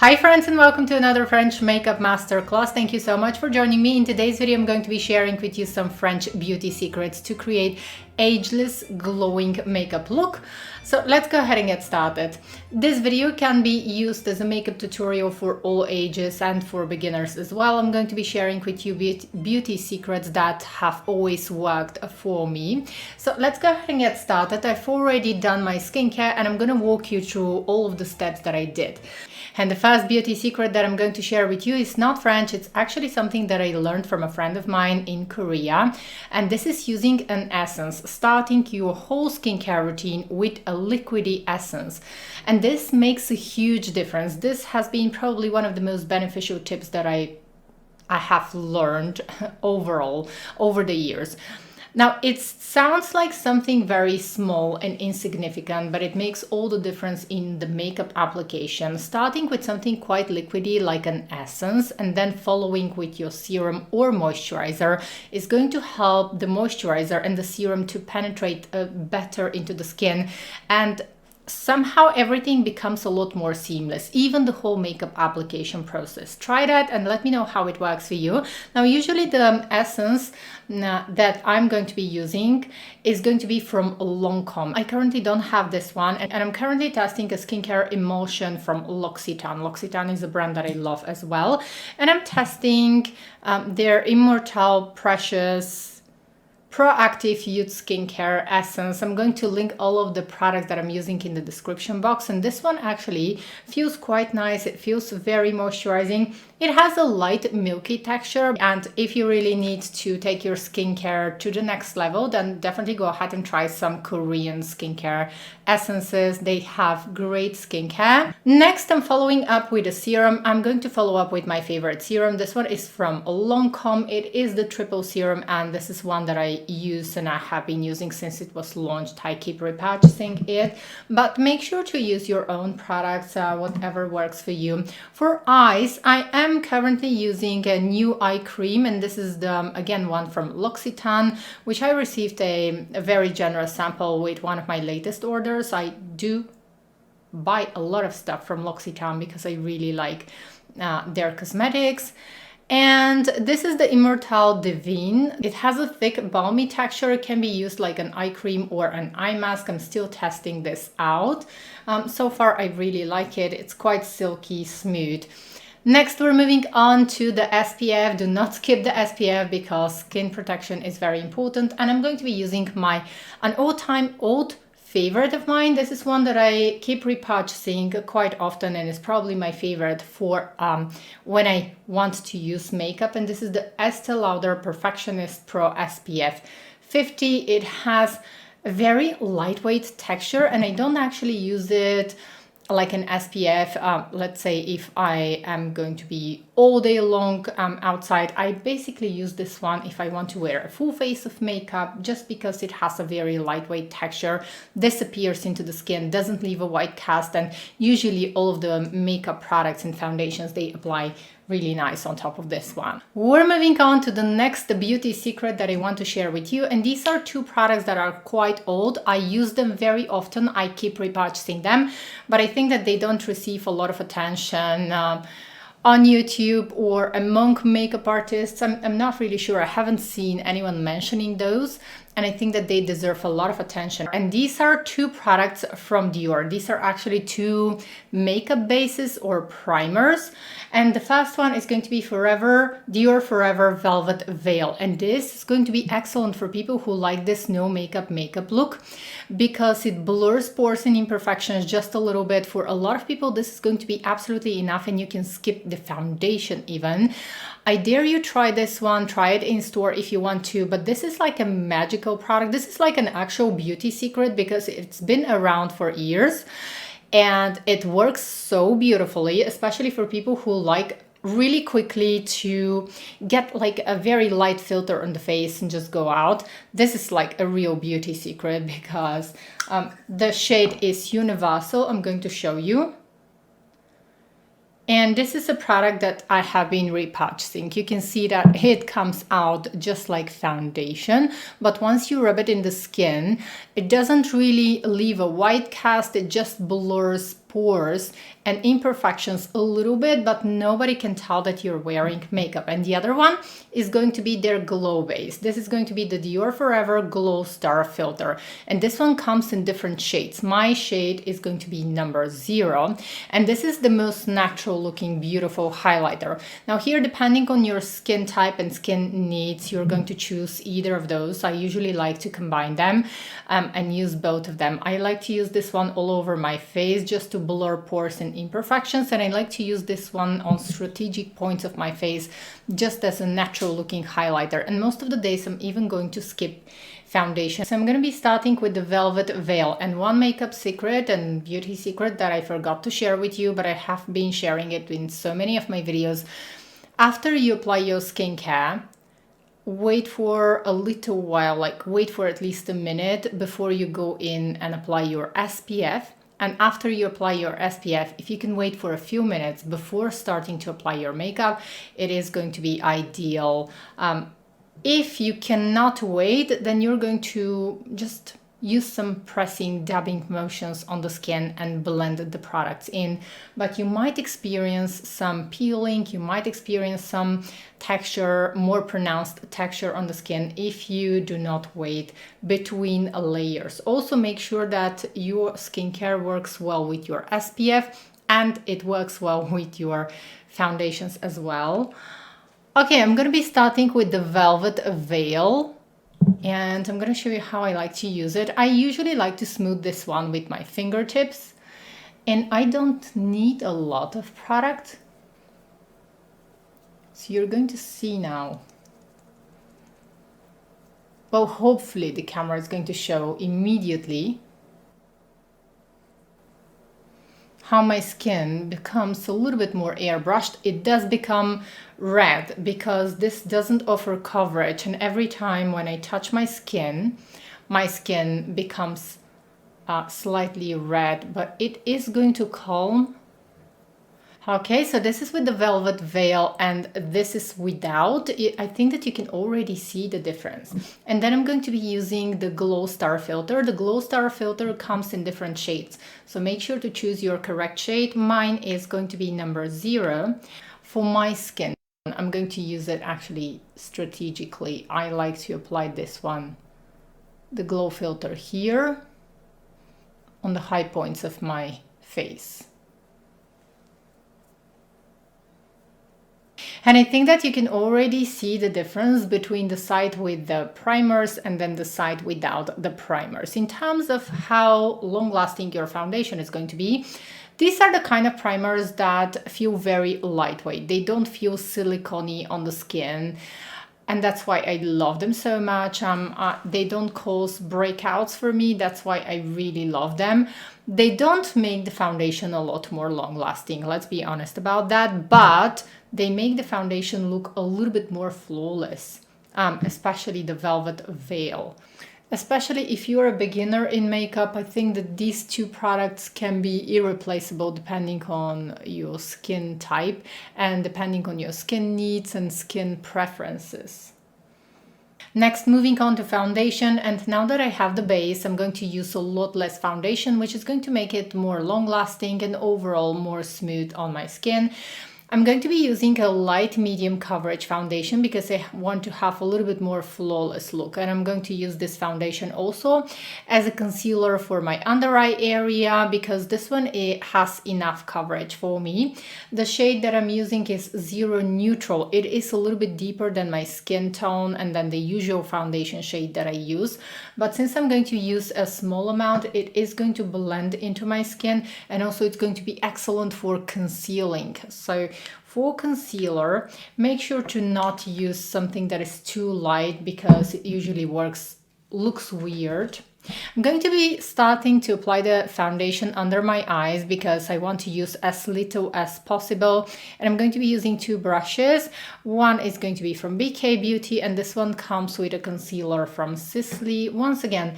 Hi friends, and welcome to another French makeup masterclass. Thank you so much for joining me. In today's video, I'm going to be sharing with you some French beauty secrets to create ageless glowing makeup look. So let's go ahead and get started. This video can be used as a makeup tutorial for all ages and for beginners as well. I'm going to be sharing with you beauty secrets that have always worked for me. So let's go ahead and get started. I've already done my skincare and I'm going to walk you through all of the steps that I did. And the first beauty secret that I'm going to share with you is not French. It's actually something that I learned from a friend of mine in Korea. And this is using an essence, starting your whole skincare routine with a liquidy essence. And this makes a huge difference. This has been probably one of the most beneficial tips that I have learned overall over the years. Now, it sounds like something very small and insignificant, but it makes all the difference in the makeup application. Starting with something quite liquidy like an essence and then following with your serum or moisturizer is going to help the moisturizer and the serum to penetrate better into the skin, and somehow everything becomes a lot more seamless, even the whole makeup application process. Try that and let me know how it works for you. Now, usually the essence that I'm going to be using is going to be from Lancome. I currently don't have this one, and I'm currently testing a skincare emulsion from L'Occitane. L'Occitane is a brand that I love as well. And I'm testing their Immortelle Precious Proactive Youth Skincare Essence. I'm going to link all of the products that I'm using in the description box, and this one actually feels quite nice. It feels very moisturizing. It has a light milky texture, and if you really need to take your skincare to the next level, then definitely go ahead and try some Korean skincare essences. They have great skincare. Next, I'm following up with a serum. I'm going to follow up with my favorite serum. This one is from Lancome. It is the triple serum, and this is one that I use and I have been using since it was launched. I keep repurchasing it, but make sure to use your own products, whatever works for you. For eyes, I am currently using a new eye cream, and this is the again one from L'Occitane, which I received a very generous sample with one of my latest orders. I do buy a lot of stuff from L'Occitane because I really like their cosmetics. And this is the Immortelle Divine. It has a thick balmy texture. It can be used like an eye cream or an eye mask. I'm still testing this out. So far I really like it. It's quite silky smooth. Next, we're moving on to the SPF. Do not skip the SPF because skin protection is very important. And I'm going to be using an all-time old favorite of mine. This is one that I keep repurchasing quite often, and it's probably my favorite for when I want to use makeup. And this is the Estee Lauder Perfectionist Pro SPF 50. It has a very lightweight texture, and I don't actually use it like an SPF. Let's say if I am going to be all day long outside, I basically use this one if I want to wear a full face of makeup, just because it has a very lightweight texture, disappears into the skin, doesn't leave a white cast, and usually all of the makeup products and foundations, they apply really nice on top of this one. We're moving on to the next beauty secret that I want to share with you, and these are two products that are quite old. I use them very often. I keep repurchasing them, but I think that they don't receive a lot of attention on YouTube or among makeup artists. I'm not really sure. I haven't seen anyone mentioning those, and I think that they deserve a lot of attention. And these are two products from Dior. These are actually two makeup bases or primers. And the first one is going to be Dior Forever Velvet Veil. And this is going to be excellent for people who like this no makeup look, because it blurs pores and imperfections just a little bit. For a lot of people, this is going to be absolutely enough, and you can skip the foundation even. I dare you try this one. Try it in store if you want to, but this is like a magical product. This is like an actual beauty secret because it's been around for years and it works so beautifully, especially for people who like really quickly to get like a very light filter on the face and just go out. This is like a real beauty secret because the shade is Universal. I'm going to show you. And this is a product that I have been repurchasing. You can see that it comes out just like foundation, but once you rub it in the skin, it doesn't really leave a white cast. It just blurs pores and imperfections a little bit, but nobody can tell that you're wearing makeup. And the other one is going to be their glow base. This is going to be the Dior Forever Glow Star Filter. And this one comes in different shades. My shade is going to be number 0. And this is the most natural looking, beautiful highlighter. Now here, depending on your skin type and skin needs, you're going to choose either of those. I usually like to combine them and use both of them. I like to use this one all over my face just to blur pores and imperfections, and I like to use this one on strategic points of my face just as a natural looking highlighter. And most of the days I'm even going to skip foundation. So I'm going to be starting with the Velvet Veil. And one makeup secret and beauty secret that I forgot to share with you, but I have been sharing it in so many of my videos. After you apply your skincare, wait for a little while, like wait for at least a minute before you go in and apply your SPF. And after you apply your SPF, if you can wait for a few minutes before starting to apply your makeup, it is going to be ideal. If you cannot wait, then you're going to just use some pressing, dabbing motions on the skin and blend the products in. But you might experience some peeling, you might experience some texture, more pronounced texture on the skin if you do not wait between layers. Also make sure that your skincare works well with your SPF and it works well with your foundations as well. Okay, I'm going to be starting with the Velvet Veil. And I'm going to show you how I like to use it. I usually like to smooth this one with my fingertips, and I don't need a lot of product. So you're going to see now. Well, hopefully the camera is going to show immediately how my skin becomes a little bit more airbrushed. It does become red because this doesn't offer coverage, and every time when I touch my skin becomes slightly red, but it is going to calm. Okay, so this is with the Velvet Veil and this is without. I think that you can already see the difference. And then I'm going to be using the Glow Star Filter. The Glow Star Filter comes in different shades, so make sure to choose your correct shade. Mine is going to be number 0. For my skin, I'm going to use it actually strategically. I like to apply this one, the Glow Filter, here on the high points of my face. And I think that you can already see the difference between the side with the primers and then the side without the primers. In terms of how long-lasting your foundation is going to be, these are the kind of primers that feel very lightweight. They don't feel silicone-y on the skin. And that's why I love them so much. They don't cause breakouts for me. That's why I really love them. They don't make the foundation a lot more long-lasting. Let's be honest about that. But they make the foundation look a little bit more flawless, especially the Velvet Veil. Especially if you're a beginner in makeup, I think that these two products can be irreplaceable depending on your skin type and depending on your skin needs and skin preferences. Next, moving on to foundation, and now that I have the base, I'm going to use a lot less foundation, which is going to make it more long-lasting and overall more smooth on my skin. I'm going to be using a light medium coverage foundation because I want to have a little bit more flawless look, and I'm going to use this foundation also as a concealer for my under eye area because this one, it has enough coverage for me. The shade that I'm using is 0 Neutral. It is a little bit deeper than my skin tone and than the usual foundation shade that I use, but since I'm going to use a small amount, it is going to blend into my skin, and also it's going to be excellent for concealing. So for concealer, make sure to not use something that is too light because it usually looks weird. I'm going to be starting to apply the foundation under my eyes because I want to use as little as possible. And I'm going to be using 2 brushes. One is going to be from BK Beauty and this one comes with a concealer from Sisley. Once again,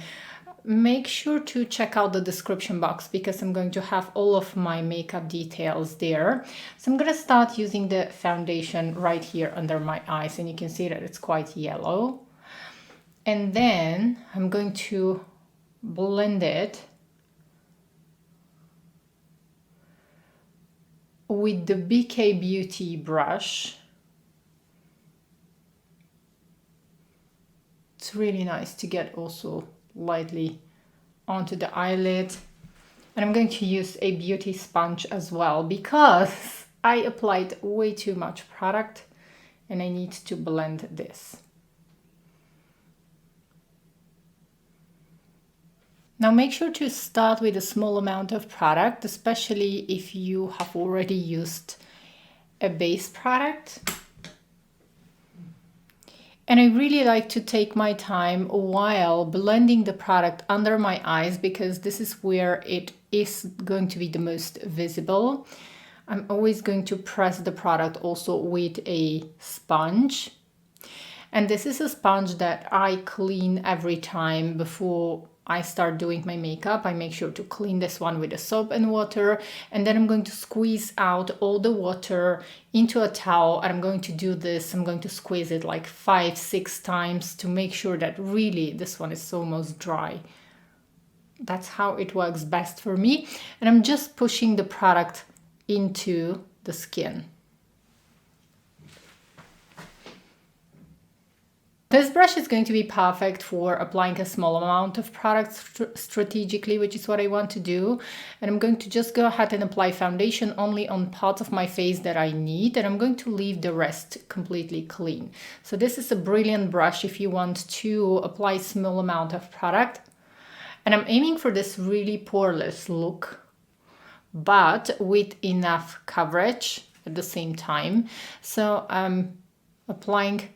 make sure to check out the description box because I'm going to have all of my makeup details there. So I'm going to start using the foundation right here under my eyes, and you can see that it's quite yellow. And then I'm going to blend it with the BK Beauty brush. It's really nice to get also lightly onto the eyelid. And I'm going to use a beauty sponge as well because I applied way too much product and I need to blend this. Now make sure to start with a small amount of product, especially if you have already used a base product. And I really like to take my time while blending the product under my eyes because this is where it is going to be the most visible. I'm always going to press the product also with a sponge. And this is a sponge that I clean every time before I start doing my makeup. I make sure to clean this one with a soap and water, and then I'm going to squeeze out all the water into a towel, and I'm going to do this. I'm going to squeeze it like 5-6 times to make sure that really this one is almost dry. That's how it works best for me. And I'm just pushing the product into the skin. This brush is going to be perfect for applying a small amount of product strategically, which is what I want to do. And I'm going to just go ahead and apply foundation only on parts of my face that I need, and I'm going to leave the rest completely clean. So this is a brilliant brush if you want to apply a small amount of product. And I'm aiming for this really poreless look, but with enough coverage at the same time. So I'm applying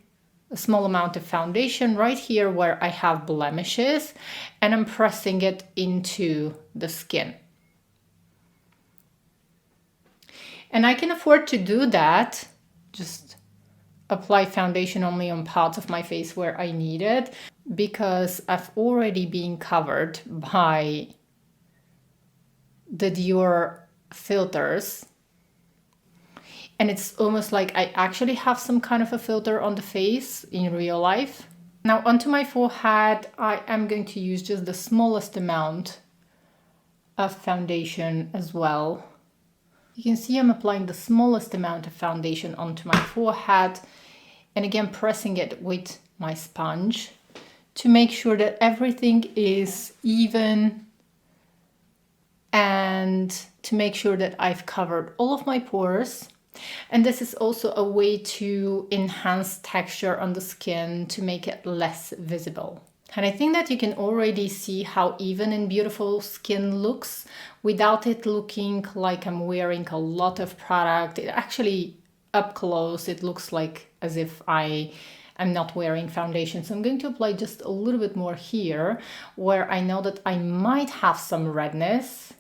a small amount of foundation right here where I have blemishes, and I'm pressing it into the skin. And I can afford to do that, just apply foundation only on parts of my face where I need it, because I've already been covered by the Dior filters. And it's almost like I actually have some kind of a filter on the face in real life. Now onto my forehead, I am going to use just the smallest amount of foundation as well. You can see I'm applying the smallest amount of foundation onto my forehead, and again pressing it with my sponge to make sure that everything is even and to make sure that I've covered all of my pores. And this is also a way to enhance texture on the skin to make it less visible. And I think that you can already see how even and beautiful skin looks without it looking like I'm wearing a lot of product. It actually, up close, it looks like as if I am not wearing foundation. So I'm going to apply just a little bit more here where I know that I might have some redness.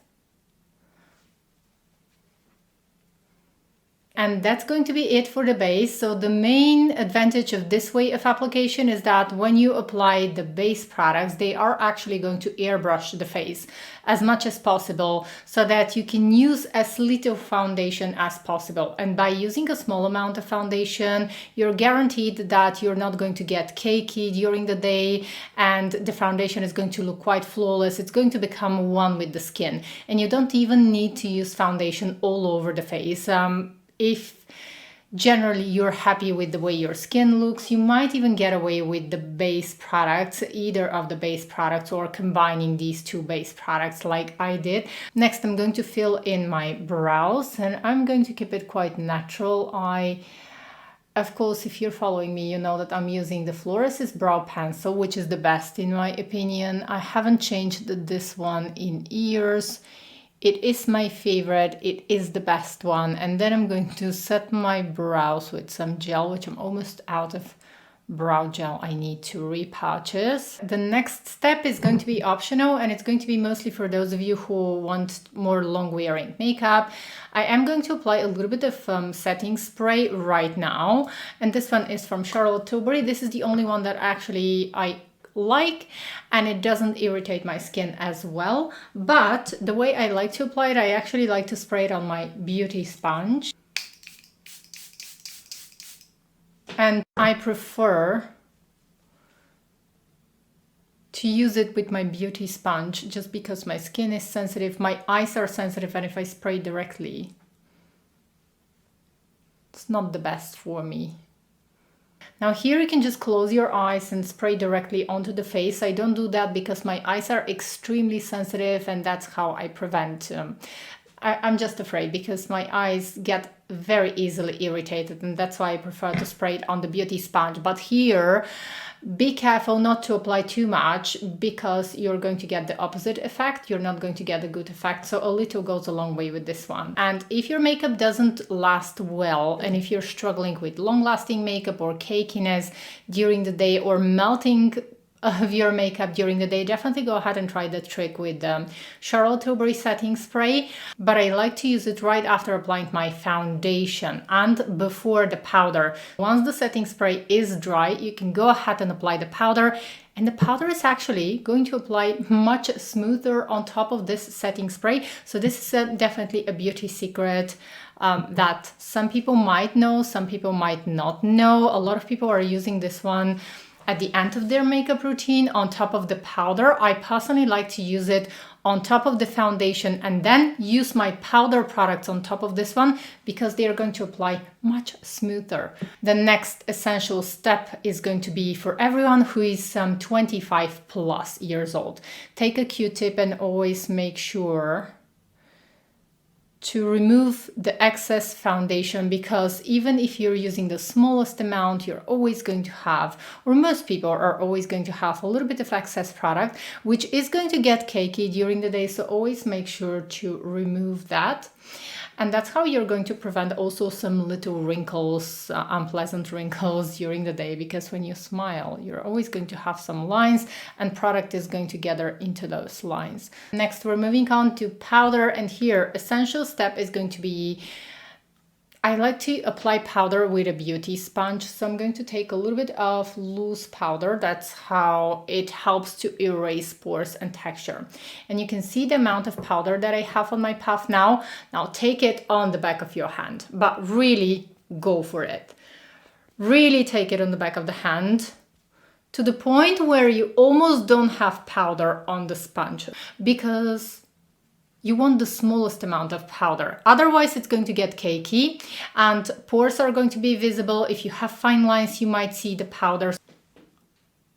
And that's going to be it for the base. So the main advantage of this way of application is that when you apply the base products, they are actually going to airbrush the face as much as possible so that you can use as little foundation as possible. And by using a small amount of foundation, you're guaranteed that you're not going to get cakey during the day, and the foundation is going to look quite flawless. It's going to become one with the skin, and you don't even need to use foundation all over the face. If generally you're happy with the way your skin looks, you might even get away with the base products, either of the base products or combining these two base products like I did. Next, I'm going to fill in my brows, and I'm going to keep it quite natural. Of course, if you're following me, you know that I'm using the Fluorescent Brow Pencil, which is the best in my opinion. I haven't changed this one in years. It is my favorite, it is the best one. And then I'm going to set my brows with some gel, which I'm almost out of brow gel. I need to repurchase. The next step is going to be optional, and it's going to be mostly for those of you who want more long wearing makeup. I am going to apply a little bit of setting spray right now. And this one is from Charlotte Tilbury. This is the only one that actually I like, and it doesn't irritate my skin as well. But the way I like to apply it, I actually like to spray it on my beauty sponge, and I prefer to use it with my beauty sponge just because my skin is sensitive, my eyes are sensitive, and if I spray directly, It's not the best for me. Now here you can just close your eyes and spray directly onto the face. I don't do that because my eyes are extremely sensitive, and that's how I prevent. I'm just afraid because my eyes get very easily irritated, and that's why I prefer to spray it on the beauty sponge. But here, be careful not to apply too much because you're going to get the opposite effect. You're not going to get a good effect. So a little goes a long way with this one. And if your makeup doesn't last well, and if you're struggling with long-lasting makeup or cakiness during the day or melting of your makeup during the day, definitely go ahead and try the trick with Charlotte Tilbury setting spray. But I like to use it right after applying my foundation and before the powder. Once the setting spray is dry, you can go ahead and apply the powder, and the powder is actually going to apply much smoother on top of this setting spray. So this is definitely a beauty secret that some people might know, some people might not know. A lot of people are using this one at the end of their makeup routine on top of the powder. I personally like to use it on top of the foundation and then use my powder products on top of this one because they are going to apply much smoother. The next essential step is going to be for everyone who is 25 plus years old. Take a Q-tip and always make sure to remove the excess foundation, because even if you're using the smallest amount, you're always going to have, or most people are always going to have, a little bit of excess product, which is going to get cakey during the day. So always make sure to remove that. And that's how you're going to prevent also some little wrinkles, unpleasant wrinkles during the day, because when you smile, you're always going to have some lines and product is going to gather into those lines. Next, we're moving on to powder, and here, essential step is going to be, I like to apply powder with a beauty sponge. So I'm going to take a little bit of loose powder. That's how it helps to erase pores and texture. And you can see the amount of powder that I have on my puff now. Now take it on the back of your hand, but really go for it. Really take it on the back of the hand to the point where you almost don't have powder on the sponge, because you want the smallest amount of powder. Otherwise, it's going to get cakey and pores are going to be visible. If you have fine lines, you might see the powder.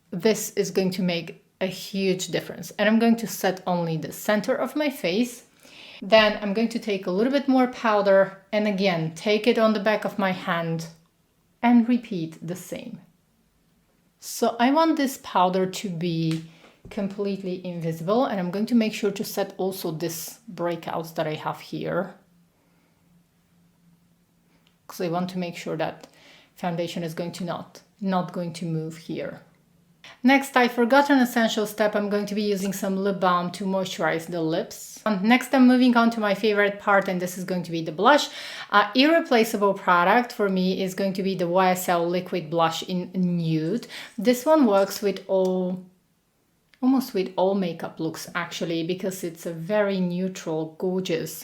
This is going to make a huge difference. And I'm going to set only the center of my face. Then I'm going to take a little bit more powder and again, take it on the back of my hand and repeat the same. So I want this powder to be completely invisible, and I'm going to make sure to set also this breakouts that I have here, because I want to make sure that foundation is going to not going to move here. Next, I forgot an essential step. I'm going to be using some lip balm to moisturize the lips. Next, I'm moving on to my favorite part, and this is going to be the blush. Irreplaceable product for me is going to be the YSL Liquid Blush in Nude. This one works with almost with all makeup looks actually, because it's a very neutral, gorgeous.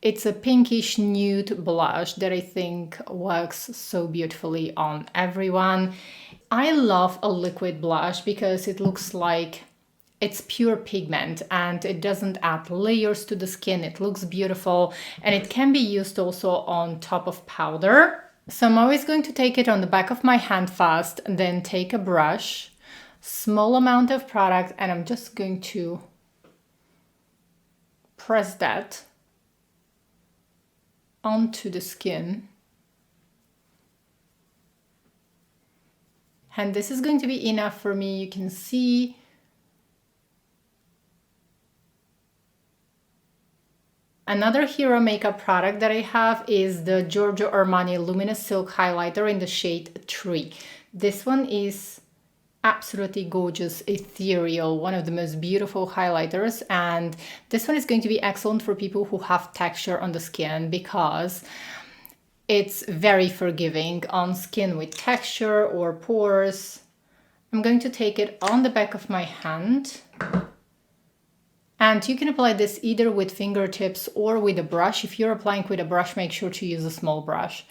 It's a pinkish nude blush that I think works so beautifully on everyone. I love a liquid blush because it looks like it's pure pigment and it doesn't add layers to the skin. It looks beautiful and it can be used also on top of powder. So I'm always going to take it on the back of my hand first and then take a brush, small amount of product, and I'm just going to press that onto the skin. And this is going to be enough for me. You can see another hero makeup product that I have is the Giorgio Armani Luminous Silk Highlighter in the shade 3. This one is absolutely gorgeous, ethereal, one of the most beautiful highlighters, and this one is going to be excellent for people who have texture on the skin because it's very forgiving on skin with texture or pores. I'm going to take it on the back of my hand, and you can apply this either with fingertips or with a brush. If you're applying with a brush, make sure to use a small brush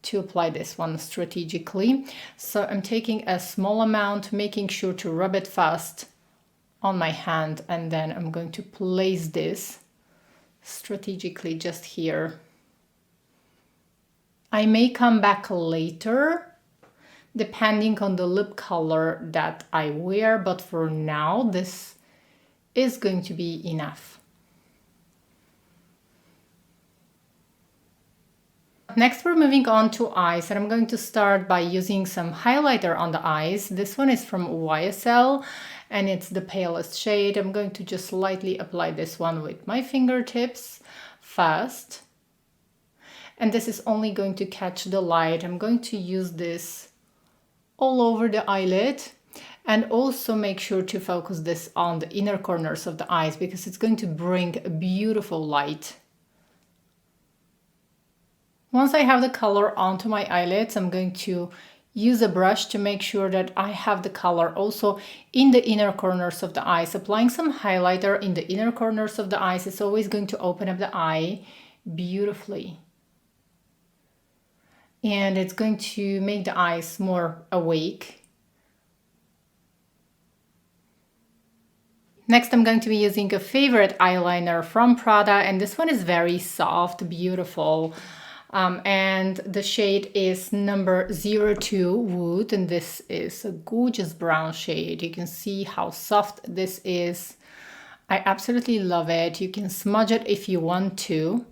to apply this one strategically. So I'm taking a small amount, making sure to rub it fast on my hand, and then I'm going to place this strategically just here. I may come back later depending on the lip color that I wear, but for now this is going to be enough. Next we're moving on to eyes, and I'm going to start by using some highlighter on the eyes. This one is from YSL and it's the palest shade. I'm going to just lightly apply this one with my fingertips first. And this is only going to catch the light. I'm going to use this all over the eyelid, and also make sure to focus this on the inner corners of the eyes because it's going to bring a beautiful light. Once I have the color onto my eyelids, I'm going to use a brush to make sure that I have the color also in the inner corners of the eyes. Applying some highlighter in the inner corners of the eyes is always going to open up the eye beautifully. And it's going to make the eyes more awake. Next, I'm going to be using a favorite eyeliner from Prada, and this one is very soft, beautiful. And the shade is number 02 Wood, and this is a gorgeous brown shade. You can see how soft this is. I absolutely love it. You can smudge it if you want to,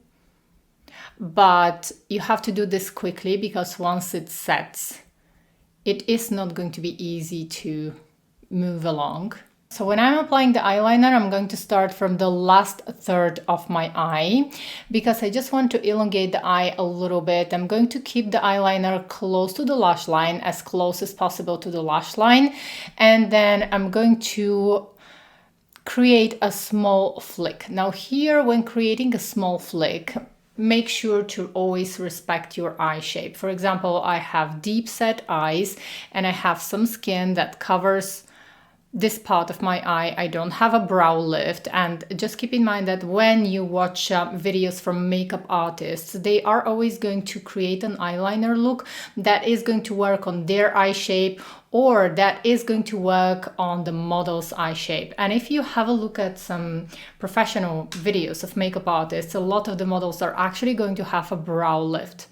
but you have to do this quickly because once it sets, it is not going to be easy to move along. So when I'm applying the eyeliner, I'm going to start from the last third of my eye because I just want to elongate the eye a little bit. I'm going to keep the eyeliner close to the lash line, as close as possible to the lash line. And then I'm going to create a small flick. Now here, when creating a small flick, make sure to always respect your eye shape. For example, I have deep set eyes and I have some skin that covers this part of my eye. I don't have a brow lift, and just keep in mind that when you watch videos from makeup artists, they are always going to create an eyeliner look that is going to work on their eye shape, or that is going to work on the model's eye shape. And if you have a look at some professional videos of makeup artists, a lot of the models are actually going to have a brow lift,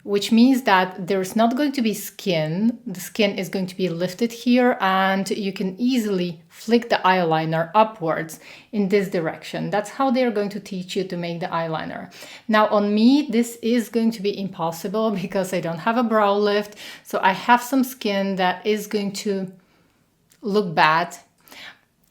which means that there's not going to be skin. The skin is going to be lifted here, and you can easily flick the eyeliner upwards in this direction. That's how they're going to teach you to make the eyeliner. Now on me, this is going to be impossible because I don't have a brow lift. So I have some skin that is going to look bad.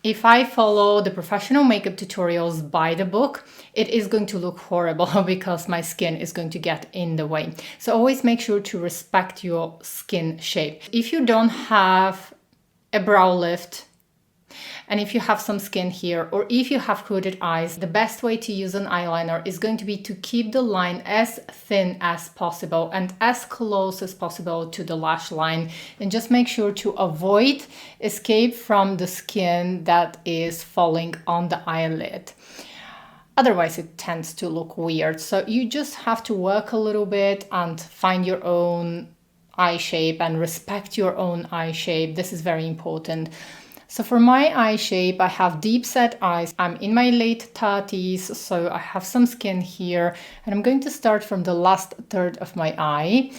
If I follow the professional makeup tutorials by the book, it is going to look horrible because my skin is going to get in the way. So always make sure to respect your skin shape. If you don't have a brow lift, and if you have some skin here, or if you have hooded eyes, the best way to use an eyeliner is going to be to keep the line as thin as possible and as close as possible to the lash line, and just make sure to avoid escape from the skin that is falling on the eyelid. Otherwise, it tends to look weird. So you just have to work a little bit and find your own eye shape and respect your own eye shape. This is very important. So for my eye shape, I have deep set eyes. I'm in my late 30s, so I have some skin here, and I'm going to start from the last third of my eye.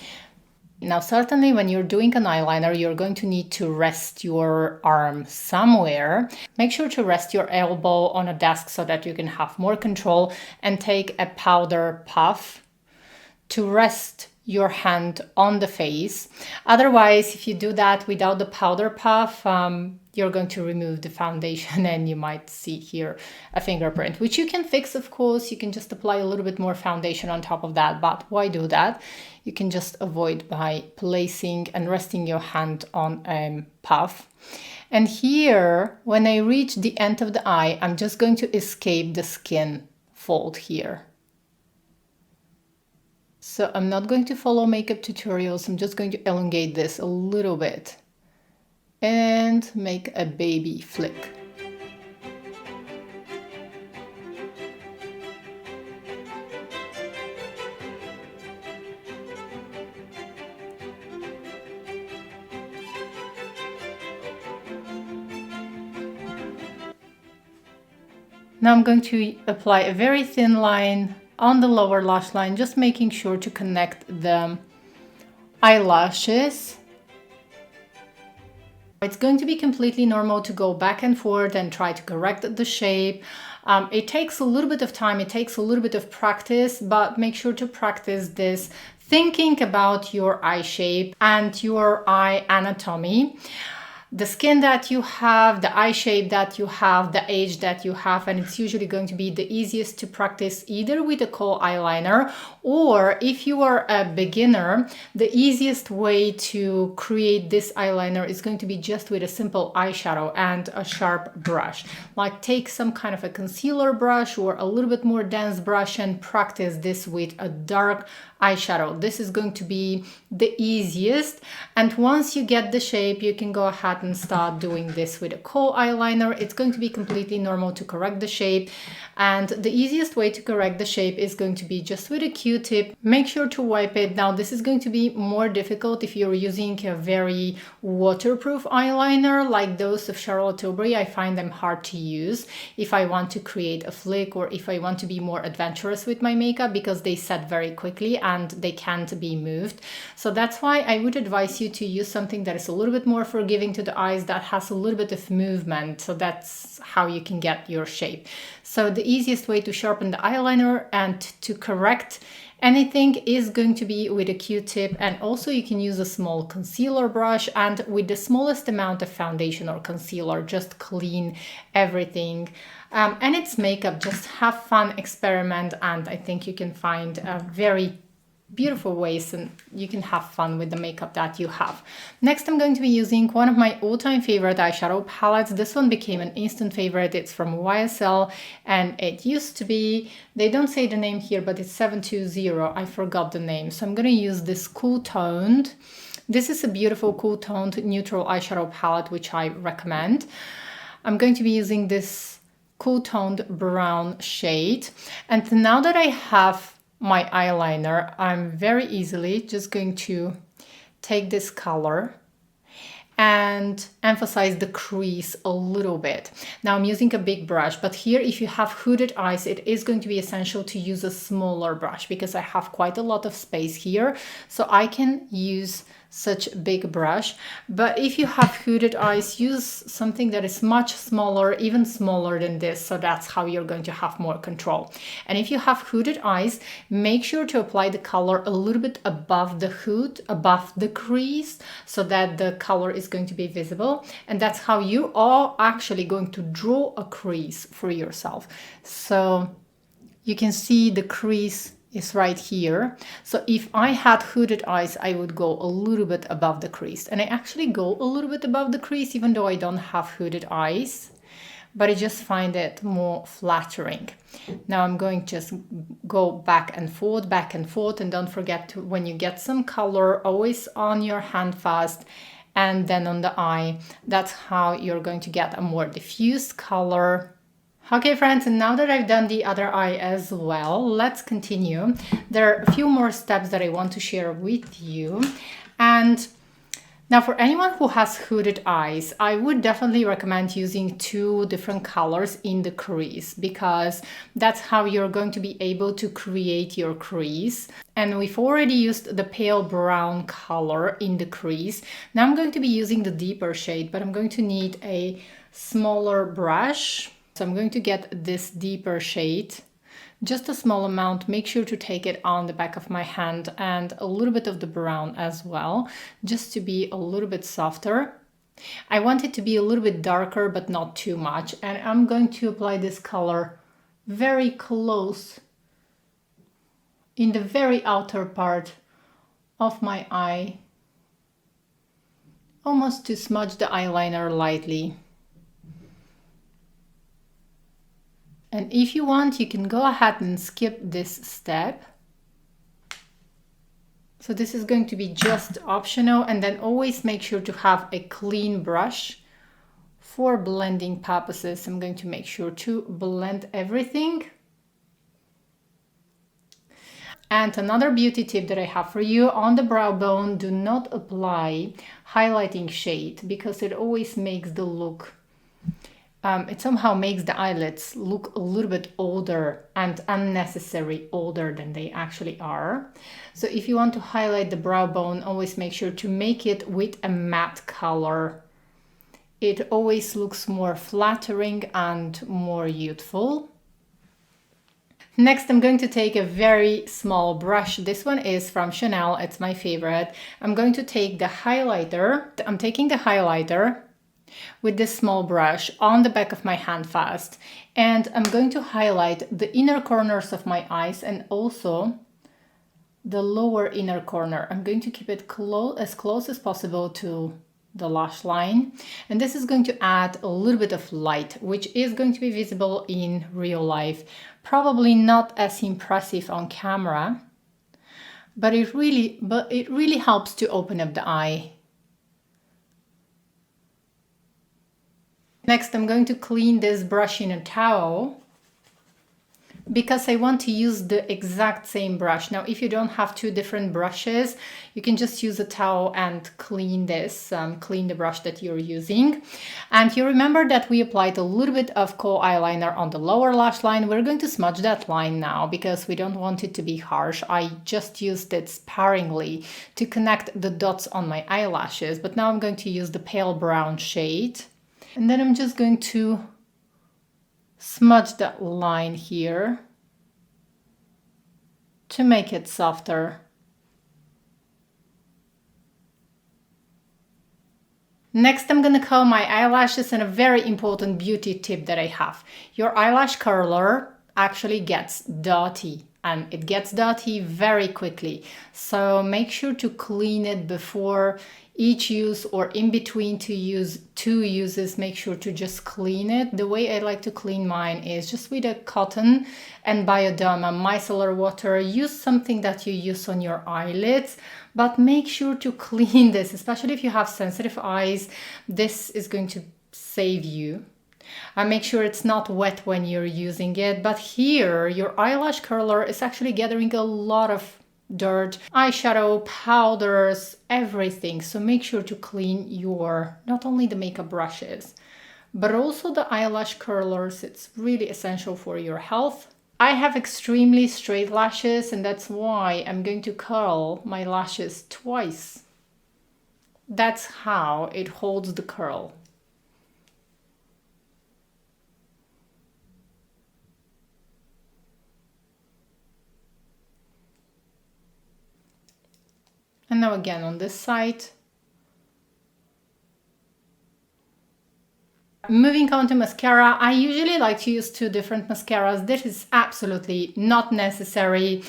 Now, certainly when you're doing an eyeliner, you're going to need to rest your arm somewhere. Make sure to rest your elbow on a desk so that you can have more control, and take a powder puff to rest your hand on the face. Otherwise, if you do that without the powder puff, you're going to remove the foundation and you might see here a fingerprint, which you can fix, of course. You can just apply a little bit more foundation on top of that, but why do that? You can just avoid by placing and resting your hand on a puff. And here, when I reach the end of the eye, I'm just going to escape the skin fold here. So I'm not going to follow makeup tutorials. I'm just going to elongate this a little bit and make a baby flick. Now I'm going to apply a very thin line on the lower lash line, just making sure to connect the eyelashes. It's going to be completely normal to go back and forth and try to correct the shape. It takes a little bit of time, it takes a little bit of practice, but make sure to practice this thinking about your eye shape and your eye anatomy. The skin that you have, the eye shape that you have, the age that you have, and it's usually going to be the easiest to practice either with a kohl eyeliner, or if you are a beginner, the easiest way to create this eyeliner is going to be just with a simple eyeshadow and a sharp brush. Like take some kind of a concealer brush or a little bit more dense brush and practice this with a dark eyeshadow. This is going to be the easiest, and once you get the shape, you can go ahead and start doing this with a kohl eyeliner. It's going to be completely normal to correct the shape, and the easiest way to correct the shape is going to be just with a Q-tip. Make sure to wipe it. Now this is going to be more difficult if you're using a very waterproof eyeliner like those of Charlotte Tilbury. I find them hard to use if I want to create a flick or if I want to be more adventurous with my makeup, because they set very quickly and they can't be moved. So that's why I would advise you to use something that is a little bit more forgiving to the eyes, that has a little bit of movement. So that's how you can get your shape. So the easiest way to sharpen the eyeliner and to correct anything is going to be with a Q-tip, and also you can use a small concealer brush, and with the smallest amount of foundation or concealer, just clean everything. And it's makeup, just have fun, experiment, and I think you can find a very beautiful ways and you can have fun with the makeup that you have. Next, I'm going to be using one of my all-time favorite eyeshadow palettes. This one became an instant favorite. It's from YSL, and it used to be, they don't say the name here, but it's 720. I forgot the name. So I'm going to use this Cool Toned. This is a beautiful cool toned neutral eyeshadow palette, which I recommend. I'm going to be using this cool toned brown shade. And now that I have my eyeliner, I'm very easily just going to take this color and emphasize the crease a little bit. Now I'm using a big brush, but here if you have hooded eyes, it is going to be essential to use a smaller brush because I have quite a lot of space here, so I can use such a big brush. But if you have hooded eyes, use something that is much smaller, even smaller than this, so that's how you're going to have more control. And if you have hooded eyes, make sure to apply the color a little bit above the hood, above the crease, so that the color is going to be visible, and that's how you are actually going to draw a crease for yourself. So you can see the crease is right here. So if I had hooded eyes, I would go a little bit above the crease, and I actually go a little bit above the crease even though I don't have hooded eyes, but I just find it more flattering. Now I'm going to just go back and forth, and don't forget to, when you get some color, always on your hand fast and then on the eye. That's how you're going to get a more diffused color. Okay friends, and now that I've done the other eye as well, let's continue. There are a few more steps that I want to share with you. And now for anyone who has hooded eyes, I would definitely recommend using 2 different colors in the crease, because that's how you're going to be able to create your crease. And we've already used the pale brown color in the crease. Now I'm going to be using the deeper shade, but I'm going to need a smaller brush. So I'm going to get this deeper shade, just a small amount. Make sure to take it on the back of my hand, and a little bit of the brown as well, just to be a little bit softer. I want it to be a little bit darker, but not too much. And I'm going to apply this color very close in the very outer part of my eye, almost to smudge the eyeliner lightly. And if you want, you can go ahead and skip this step. So this is going to be just optional, and then always make sure to have a clean brush for blending purposes. I'm going to make sure to blend everything. And another beauty tip that I have for you: on the brow bone, do not apply highlighting shade, because it always makes the look it somehow makes the eyelids look a little bit older and unnecessary older than they actually are. So if you want to highlight the brow bone, always make sure to make it with a matte color. It always looks more flattering and more youthful. Next, I'm going to take a very small brush. This one is from Chanel. It's my favorite. I'm going to take the highlighter. I'm taking the highlighter with this small brush on the back of my hand fast. And I'm going to highlight the inner corners of my eyes and also the lower inner corner. I'm going to keep it as close as possible to the lash line. And this is going to add a little bit of light, which is going to be visible in real life. Probably not as impressive on camera, but it really helps to open up the eye. Next, I'm going to clean this brush in a towel because I want to use the exact same brush. Now, if you don't have two different brushes, you can just use a towel and clean this, clean the brush that you're using. And you remember that we applied a little bit of kohl eyeliner on the lower lash line. We're going to smudge that line now because we don't want it to be harsh. I just used it sparingly to connect the dots on my eyelashes, but now I'm going to use the pale brown shade. And then I'm just going to smudge that line here to make it softer. Next, I'm going to curl my eyelashes, and a very important beauty tip that I have. Your eyelash curler actually gets dirty, and it gets dirty very quickly. So make sure to clean it before each use or in between two uses. Make sure to just clean it. The way I like to clean mine is just with a cotton and Bioderma micellar water. Use something that you use on your eyelids, but make sure to clean this, especially if you have sensitive eyes. This is going to save you. And make sure it's not wet when you're using it. But here, your eyelash curler is actually gathering a lot of dirt, eyeshadow, powders, everything. So make sure to clean your, not only the makeup brushes, but also the eyelash curlers. It's really essential for your health. I have extremely straight lashes, and that's why I'm going to curl my lashes twice. That's how it holds the curl. And now again on this side. Moving on to mascara, I usually like to use two different mascaras. This is absolutely not necessary.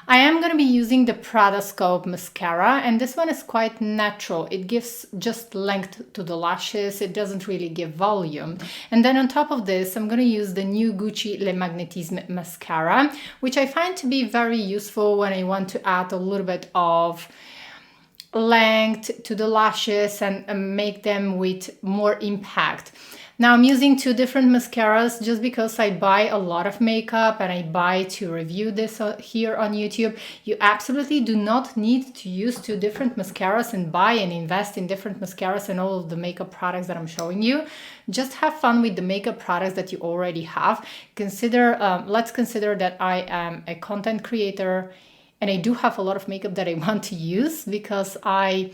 I am going to be using the Prada Scope mascara, and this one is quite natural. It gives just length to the lashes. It doesn't really give volume. And then on top of this, I'm going to use the new Gucci Le Magnétisme mascara, which I find to be very useful when I want to add a little bit of length to the lashes and make them with more impact. Now I'm using two different mascaras just because I buy a lot of makeup and I buy to review this here on YouTube. You absolutely do not need to use two different mascaras and buy and invest in different mascaras and all of the makeup products that I'm showing you. Just have fun with the makeup products that you already have. Let's consider that I am a content creator and I do have a lot of makeup that I want to use because I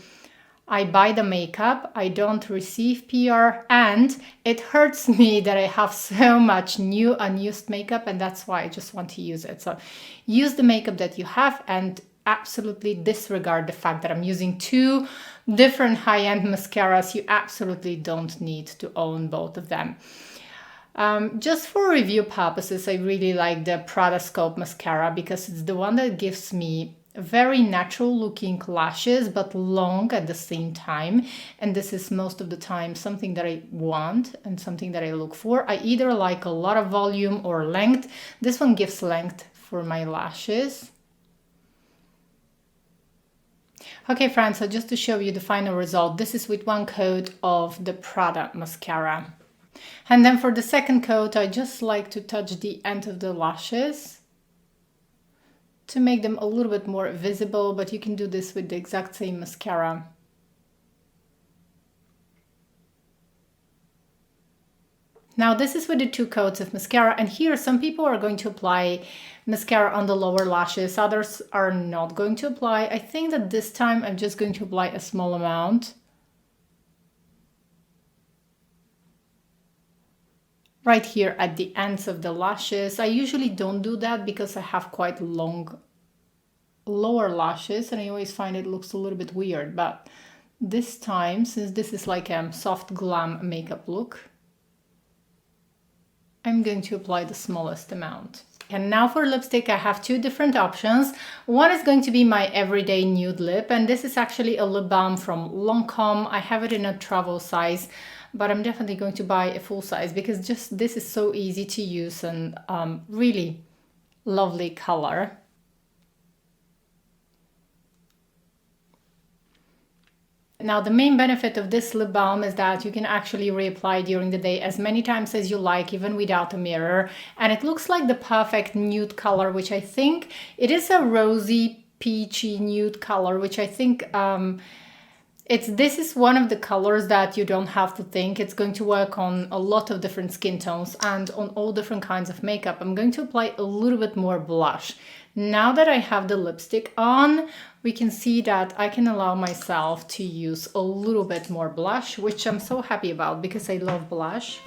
buy the makeup, I don't receive PR, and it hurts me that I have so much new unused makeup, and that's why I just want to use it. So use the makeup that you have and absolutely disregard the fact that I'm using two different high-end mascaras. You absolutely don't need to own both of them. Just for review purposes, I really like the Prada Scope mascara because it's the one that gives me very natural looking lashes, but long at the same time. And this is most of the time something that I want and something that I look for. I either like a lot of volume or length. This one gives length for my lashes. Okay, friends, so just to show you the final result, this is with one coat of the Prada mascara. And then for the second coat, I just like to touch the end of the lashes to make them a little bit more visible, but you can do this with the exact same mascara. Now this is with the 2 coats of mascara, and here some people are going to apply mascara on the lower lashes, others are not going to apply. I think that this time I'm just going to apply a small amount. Right here at the ends of the lashes. I usually don't do that because I have quite long lower lashes and I always find it looks a little bit weird, but this time, since this is like a soft glam makeup look, I'm going to apply the smallest amount. And now for lipstick, I have 2 different options. One is going to be my everyday nude lip, and this is actually a lip balm from Lancome. I have it in a travel size, but I'm definitely going to buy a full size because just this is so easy to use and really lovely color. Now the main benefit of this lip balm is that you can actually reapply during the day as many times as you like, even without a mirror. And it looks like the perfect nude color, which I think it is a rosy peachy nude color, which I think this is one of the colors that you don't have to think. It's going to work on a lot of different skin tones and on all different kinds of makeup. I'm going to apply a little bit more blush. Now that I have the lipstick on, we can see that I can allow myself to use a little bit more blush, which I'm so happy about because I love blush.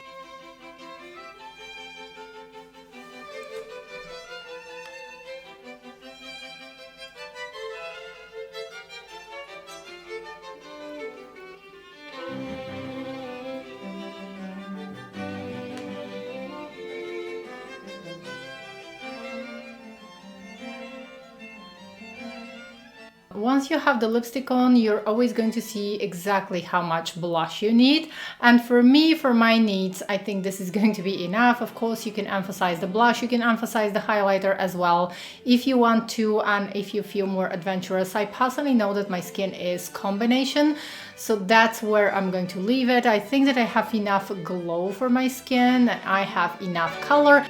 Once you have the lipstick on, you're always going to see exactly how much blush you need. And for me, for my needs, I think this is going to be enough. Of course, you can emphasize the blush, you can emphasize the highlighter as well if you want to, and if you feel more adventurous. I personally know that my skin is combination, so that's where I'm going to leave it. I think that I have enough glow for my skin and I have enough color.